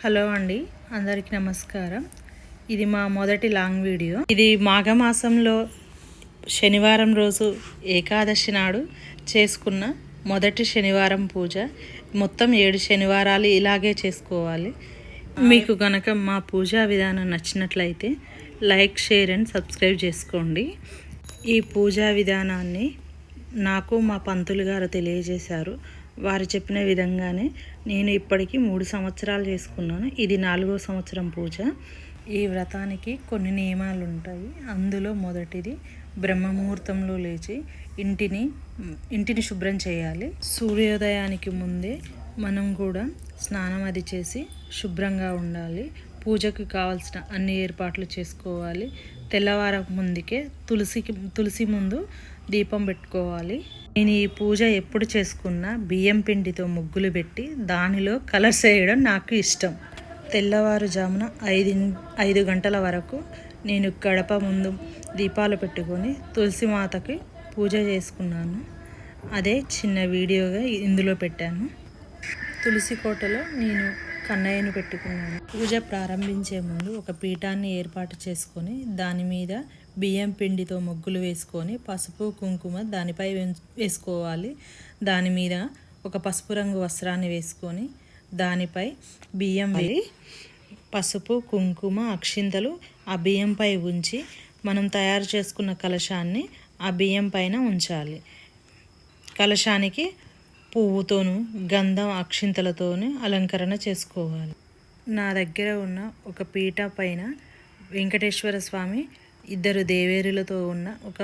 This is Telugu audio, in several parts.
హలో అండి, అందరికీ నమస్కారం. ఇది మా మొదటి లాంగ్ వీడియో. ఇది మాఘమాసంలో శనివారం రోజు ఏకాదశి నాడు చేసుకున్న మొదటి శనివారం పూజ. మొత్తం 7 శనివారాలు ఇలాగే చేసుకోవాలి. మీకు గనక మా పూజా విధానం నచ్చినట్లయితే లైక్, షేర్ అండ్ సబ్స్క్రైబ్ చేసుకోండి. ఈ పూజా విధానాన్ని నాకు మా పంతులు గారు తెలియజేశారు. వారు చెప్పిన విధంగానే నేను ఇప్పటికీ 3 సంవత్సరాలు చేసుకున్నాను. ఇది 4వ సంవత్సరం పూజ. ఈ వ్రతానికి కొన్ని నియమాలు ఉంటాయి. అందులో మొదటిది బ్రహ్మముహూర్తంలో లేచి ఇంటిని శుభ్రం చేయాలి. సూర్యోదయానికి ముందే మనం కూడా స్నానం అది చేసి శుభ్రంగా ఉండాలి. పూజకు కావాల్సిన అన్ని ఏర్పాట్లు చేసుకోవాలి. తెల్లవారకు ముందుకే తులసి ముందు దీపం పెట్టుకోవాలి. నేను ఈ పూజ ఎప్పుడు చేసుకున్నా బియ్యం పిండితో ముగ్గులు పెట్టి దానిలో కలర్స్ వేయడం నాకు ఇష్టం. తెల్లవారుజామున 5 గంటల వరకు నేను గడప ముందు దీపాలు పెట్టుకొని తులసి మాతకి పూజ చేసుకున్నాను. అదే చిన్న వీడియోగా ఇందులో పెట్టాను. తులసి కోటలో నేను కన్నయ్యను పెట్టుకున్నాను. పూజ ప్రారంభించే ముందు ఒక పీఠాన్ని ఏర్పాటు చేసుకొని దాని మీద బియ్యం పిండితో ముగ్గులు వేసుకొని పసుపు కుంకుమ దానిపై వేసుకోవాలి. దాని మీద ఒక పసుపు రంగు వస్త్రాన్ని వేసుకొని దానిపై బియ్యం వేసి పసుపు కుంకుమ అక్షింతలు ఆ బియ్యంపై ఉంచి మనం తయారు చేసుకున్న కలశాన్ని ఆ బియ్యం పైన ఉంచాలి. కలశానికి పువ్వుతోను గంధం అక్షింతలతోనూ అలంకరణ చేసుకోవాలి. నా దగ్గర ఉన్న ఒక పీట పైన వెంకటేశ్వర స్వామి 2 దేవేరులతో ఉన్న ఒక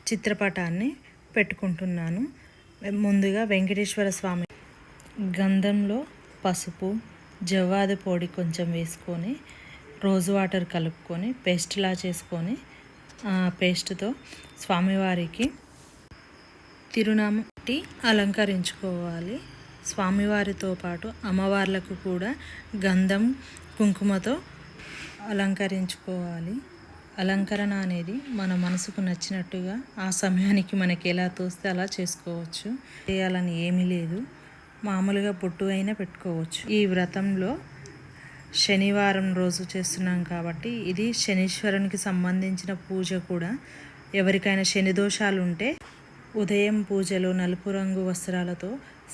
చిత్రపటాన్ని పెట్టుకుంటున్నాను. ముందుగా వెంకటేశ్వర స్వామి గంధంలో పసుపు జవ్వాది పొడి కొంచెం వేసుకొని రోజ్ వాటర్ కలుపుకొని పేస్ట్లా చేసుకొని ఆ పేస్ట్తో స్వామివారికి తిరునామం అలంకరించుకోవాలి. స్వామివారితో పాటు అమ్మవార్లకు కూడా గంధం కుంకుమతో అలంకరించుకోవాలి. అలంకరణ అనేది మన మనసుకు నచ్చినట్టుగా ఆ సమయానికి మనకి ఎలా తోస్తే అలా చేసుకోవచ్చు. చేయాలని ఏమీ లేదు. మామూలుగా బొట్టు అయినా పెట్టుకోవచ్చు. ఈ వ్రతంలో శనివారం రోజు చేస్తున్నాం కాబట్టి ఇది శనీశ్వరునికి సంబంధించిన పూజ కూడా. ఎవరికైనా శని దోషాలు ఉంటే ఉదయం పూజలో నలుపు రంగు వస్త్రాలతో,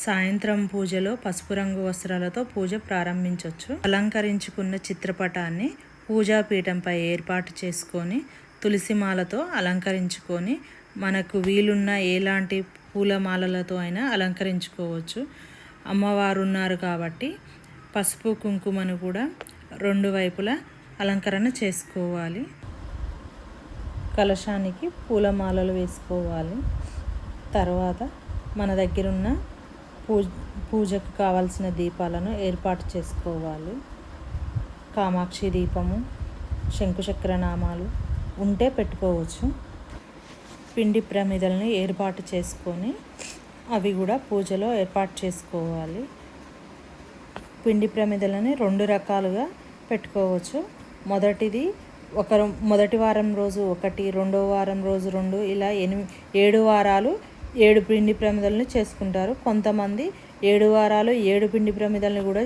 సాయంత్రం పూజలో పసుపు రంగు వస్త్రాలతో పూజ ప్రారంభించవచ్చు. అలంకరించుకున్న చిత్రపటాన్ని పూజాపీఠంపై ఏర్పాటు చేసుకొని తులసిమాలతో అలంకరించుకొని మనకు వీలున్న ఎలాంటి పూలమాలలతో అయినా అలంకరించుకోవచ్చు. అమ్మవారు ఉన్నారు కాబట్టి పసుపు కుంకుమను కూడా 2 వైపులా అలంకరణ చేసుకోవాలి. కలశానికి పూలమాలలు వేసుకోవాలి. తర్వాత మన దగ్గర ఉన్న పూజకు కావాల్సిన దీపాలను ఏర్పాటు చేసుకోవాలి. కామాక్షి దీపము, శంకుచక్ర నామాలు ఉంటే పెట్టుకోవచ్చు. పిండి ప్రమిదల్ని ఏర్పాటు చేసుకొని అవి కూడా పూజలో ఏర్పాటు చేసుకోవాలి. పిండి ప్రమిదలని 2 రకాలుగా పెట్టుకోవచ్చు. మొదటి వారం రోజు 1, రెండో వారం రోజు 2, ఇలా 7 వారాలు 7 పిండి ప్రమిదలను చేసుకుంటారు. కొంతమంది 7 వారాలు 7 పిండి ప్రమిదలను కూడా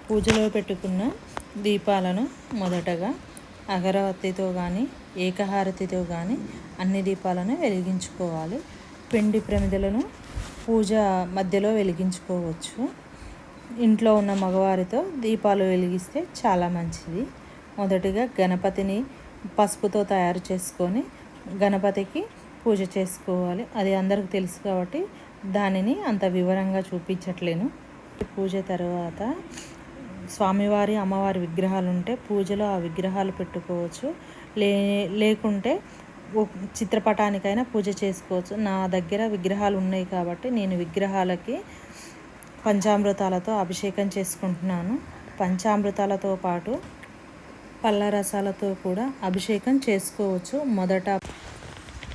పూజలో పెట్టుకున్న దీపాలను మొదటగా అగరవత్తితో కానీ ఏకహారతితో కానీ అన్ని దీపాలను వెలిగించుకోవాలి. పిండి ప్రమిదలను పూజ మధ్యలో వెలిగించుకోవచ్చు. ఇంట్లో ఉన్న మగవారితో దీపాలు వెలిగిస్తే చాలా మంచిది. మొదటిగా గణపతిని పసుపుతో తయారు చేసుకొని గణపతికి పూజ చేసుకోవాలి. అది అందరికీ తెలుసు కాబట్టి దానిని అంత వివరంగా చూపించట్లేను. పూజ తర్వాత స్వామివారి అమ్మవారి విగ్రహాలు ఉంటే పూజలో ఆ విగ్రహాలు పెట్టుకోవచ్చు. లేకుంటే చిత్రపటానికైనా పూజ చేసుకోవచ్చు. నా దగ్గర విగ్రహాలు ఉన్నాయి కాబట్టి నేను విగ్రహాలకి పంచామృతాలతో అభిషేకం చేసుకుంటున్నాను. పంచామృతాలతో పాటు పళ్ళ రసాలతో కూడా అభిషేకం చేసుకోవచ్చు. మొదట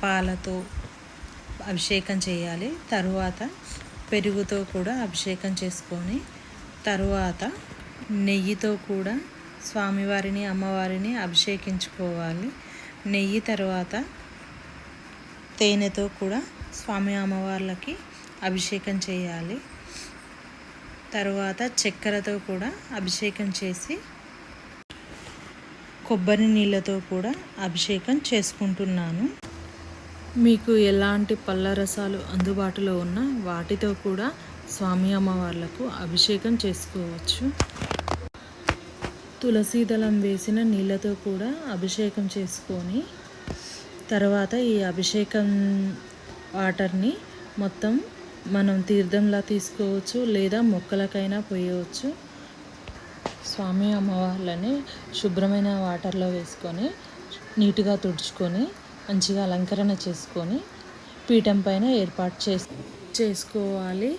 పాలతో అభిషేకం చేయాలి. తరువాత పెరుగుతో కూడా అభిషేకం చేసుకొని తరువాత నెయ్యితో కూడా స్వామివారిని అమ్మవారిని అభిషేకించుకోవాలి. నెయ్యి తర్వాత తేనెతో కూడా స్వామి అమ్మవార్లకి అభిషేకం చేయాలి. తరువాత చక్కెరతో కూడా అభిషేకం చేసి కొబ్బరి నీళ్ళతో కూడా అభిషేకం చేసుకుంటున్నాను. మీకు ఎలాంటి పళ్ళ రసాలు అందుబాటులో ఉన్న వాటితో కూడా స్వామి అమ్మవార్లకు అభిషేకం చేసుకోవచ్చు. తులసి దళం వేసిన నీళ్ళతో కూడా అభిషేకం చేసుకొని తర్వాత ఈ అభిషేకం వాటర్ని మొత్తం మనం తీర్థంలా తీసుకోవచ్చు, లేదా మొక్కలకైనా పోయవచ్చు. స్వామి అమ్మవార్లని శుభ్రమైన వాటర్లో వేసుకొని నీట్గా తుడుచుకొని మంచిగా అలంకరణ చేసుకొని పీఠం పైన ఏర్పాటు చేసుకోవాలి.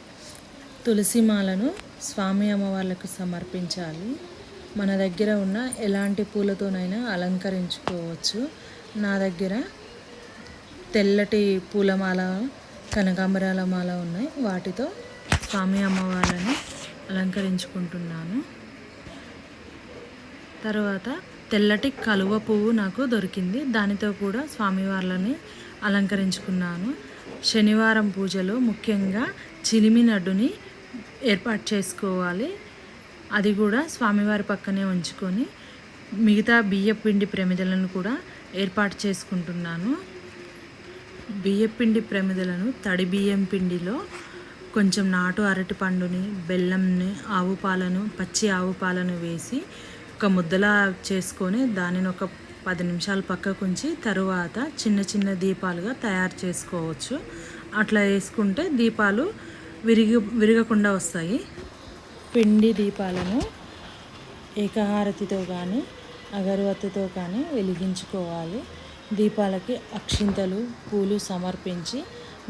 తులసి మాలను స్వామి అమ్మవార్లకు సమర్పించాలి. మన దగ్గర ఉన్న ఎలాంటి పూలతోనైనా అలంకరించుకోవచ్చు. నా దగ్గర తెల్లటి పూలమాల, కనకాంబరాల మాల ఉన్నాయి. వాటితో స్వామి అమ్మవార్లని అలంకరించుకుంటున్నాను. తర్వాత తెల్లటి కలువ పువ్వు నాకు దొరికింది. దానితో కూడా స్వామివార్లని అలంకరించుకున్నాను. శనివారం పూజలో ముఖ్యంగా చిలిమి లడ్డుని ఏర్పాటు చేసుకోవాలి. అది కూడా స్వామివారి పక్కనే ఉంచుకొని మిగతా బియ్యపిండి ప్రమిదలను కూడా ఏర్పాటు చేసుకుంటున్నాను. బియ్యపిండి ప్రమిదలను తడి బియ్యం పిండిలో కొంచెం నాటు అరటి పండుని, బెల్లంని, ఆవు పాలను, పచ్చి ఆవు పాలను వేసి ఒక ముద్దలా చేసుకొని దానిని ఒక 10 నిమిషాలు పక్కకు ఉంచి తరువాత చిన్న చిన్న దీపాలుగా తయారు చేసుకోవచ్చు. అట్లా వేసుకుంటే దీపాలు విరగకుండా వస్తాయి. పిండి దీపాలను ఏకహారతితో కానీ అగరవత్తితో కానీ వెలిగించుకోవాలి. దీపాలకి అక్షింతలు, పూలు సమర్పించి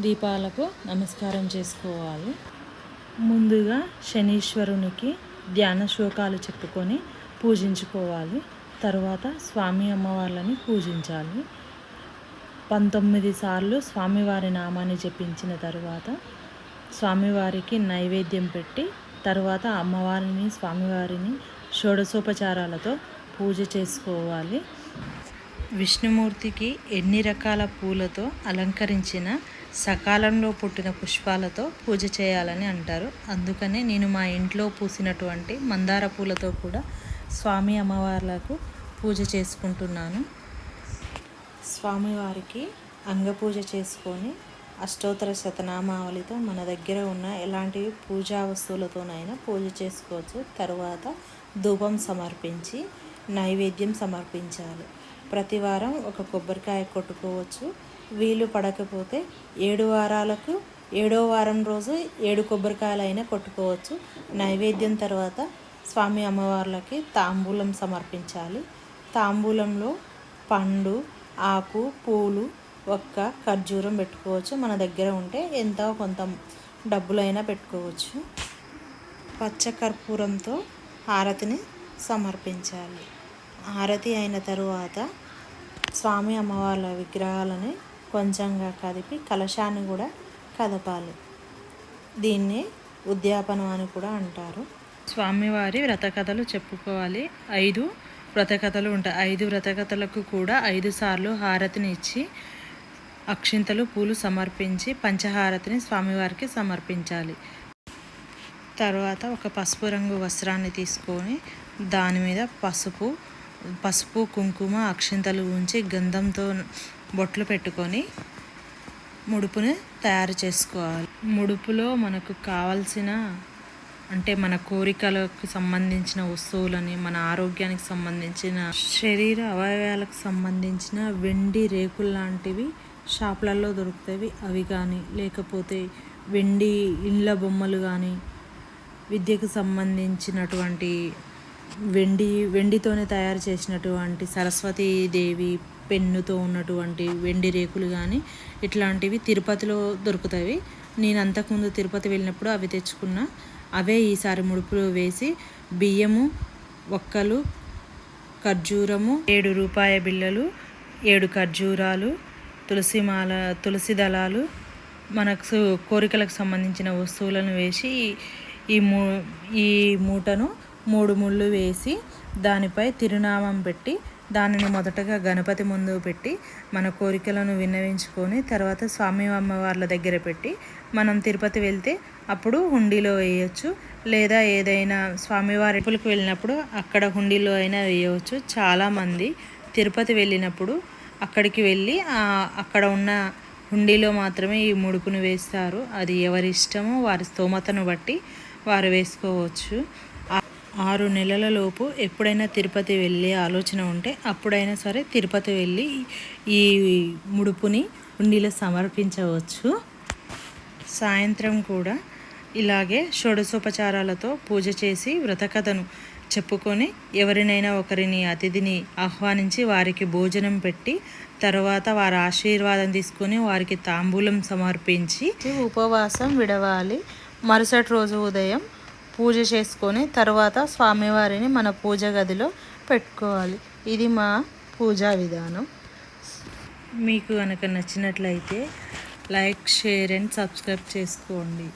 దీపాలకు నమస్కారం చేసుకోవాలి. ముందుగా శనీశ్వరునికి ధ్యాన శ్లోకాలు చెప్పుకొని పూజించుకోవాలి. తర్వాత స్వామి అమ్మవార్లని పూజించాలి. 19 సార్లు స్వామివారి నామాన్ని జపించిన తర్వాత స్వామివారికి నైవేద్యం పెట్టి తర్వాత అమ్మవారిని, స్వామివారిని షోడశోపచారాలతో పూజ చేసుకోవాలి. విష్ణుమూర్తికి ఎన్ని రకాల పూలతో అలంకరించిన సకాలంలో పుట్టిన పుష్పాలతో పూజ చేయాలని అంటారు. అందుకనే నేను మా ఇంట్లో పూసినటువంటి మందార పూలతో కూడా స్వామి అమ్మవార్లకు పూజ చేసుకుంటున్నాను. స్వామివారికి అంగపూజ చేసుకొని అష్టోత్తర శతనామావళితో మన దగ్గర ఉన్న ఎలాంటి పూజా వస్తువులతోనైనా పూజ చేసుకోవచ్చు. తర్వాత ధూపం సమర్పించి నైవేద్యం సమర్పించాలి. ప్రతి వారం ఒక కొబ్బరికాయ కొట్టుకోవచ్చు. వీలు పడకపోతే 7 వారాలకు 7వ వారం రోజు 7 కొబ్బరికాయలైనా కొట్టుకోవచ్చు. నైవేద్యం తర్వాత స్వామి అమ్మవార్లకి తాంబూలం సమర్పించాలి. తాంబూలంలో పండు, ఆకు, పూలు, ఒక్క ఖర్జూరం పెట్టుకోవచ్చు. మన దగ్గర ఉంటే ఎంతో కొంత డబ్బులైనా పెట్టుకోవచ్చు. పచ్చకర్పూరంతో హారతిని సమర్పించాలి. హారతి అయిన తరువాత స్వామి అమ్మవార్ల విగ్రహాలని కొంచెంగా కదిపి కలశాన్ని కూడా కదపాలి. దీన్ని ఉద్యాపనం అని కూడా అంటారు. స్వామివారి వ్రతకథలు చెప్పుకోవాలి. 5 వ్రతకథలు ఉంటాయి. 5 వ్రతకథలకు కూడా 5 సార్లు హారతిని ఇచ్చి అక్షింతలు, పూలు సమర్పించి పంచహారతిని స్వామివారికి సమర్పించాలి. తర్వాత ఒక పసుపు రంగు వస్త్రాన్ని తీసుకొని దాని మీద పసుపు, కుంకుమ, అక్షింతలు ఉంచి గంధంతో బొట్లు పెట్టుకొని ముడుపుని తయారు చేసుకోవాలి. ముడుపులో మనకు కావాల్సిన అంటే మన కోరికలకు సంబంధించిన వస్తువులని, మన ఆరోగ్యానికి సంబంధించిన, శరీర అవయవాలకు సంబంధించిన వెండి రేకులు లాంటివి షాపులలో దొరుకుతాయి. అవి కానీ లేకపోతే వెండి ఇండ్ల బొమ్మలు కానీ, విద్యకు సంబంధించినటువంటి వెండితోనే తయారు చేసినటువంటి సరస్వతీదేవి పెన్నుతో ఉన్నటువంటి వెండి రేకులు కానీ ఇట్లాంటివి తిరుపతిలో దొరుకుతాయి. నేను అంతకుముందు తిరుపతి వెళ్ళినప్పుడు అవి తెచ్చుకున్నా. అవే ఈసారి ముడుపులో వేసి బియ్యము, ఒక్కలు, ఖర్జూరము, 7 రూపాయ బిళ్ళలు, 7 ఖర్జూరాలు, తులసిమాల, తులసి దళాలు, మనకు కోరికలకు సంబంధించిన వస్తువులను వేసి ఈ మూటను 3 ముళ్ళు వేసి దానిపై తిరునామం పెట్టి దానిని మొదటగా గణపతి ముందు పెట్టి మన కోరికలను విన్నవించుకొని తర్వాత స్వామి అమ్మవార్ల దగ్గర పెట్టి మనం తిరుపతి వెళ్తే అప్పుడు హుండీలో వేయవచ్చు, లేదా ఏదైనా స్వామివారి టెంపుల్కి వెళ్ళినప్పుడు అక్కడ హుండీలో అయినా వేయవచ్చు. చాలామంది తిరుపతి వెళ్ళినప్పుడు అక్కడికి వెళ్ళి అక్కడ ఉన్న హుండీలో మాత్రమే ఈ ముడుపును వేస్తారు. అది ఎవరి ఇష్టమో వారి స్తోమతను బట్టి వారు వేసుకోవచ్చు. 6 నెలల లోపు ఎప్పుడైనా తిరుపతి వెళ్ళే ఆలోచన ఉంటే అప్పుడైనా సరే తిరుపతి వెళ్ళి ఈ ముడుపుని హుండీలో సమర్పించవచ్చు. సాయంత్రం కూడా ఇలాగే షోడశోపచారాలతో పూజ చేసి వ్రతకథను చెప్పుకొని ఎవరినైనా ఒకరిని అతిథిని ఆహ్వానించి వారికి భోజనం పెట్టి తర్వాత వారి ఆశీర్వాదం తీసుకొని వారికి తాంబూలం సమర్పించి ఉపవాసం విడవాలి. మరుసటి రోజు ఉదయం పూజ చేసుకొని తర్వాత స్వామివారిని మన పూజ గదిలో పెట్టుకోవాలి. ఇది మా పూజా విధానం. మీకు కనుక నచ్చినట్లయితే లైక్, షేర్ అండ్ సబ్స్క్రైబ్ చేసుకోండి.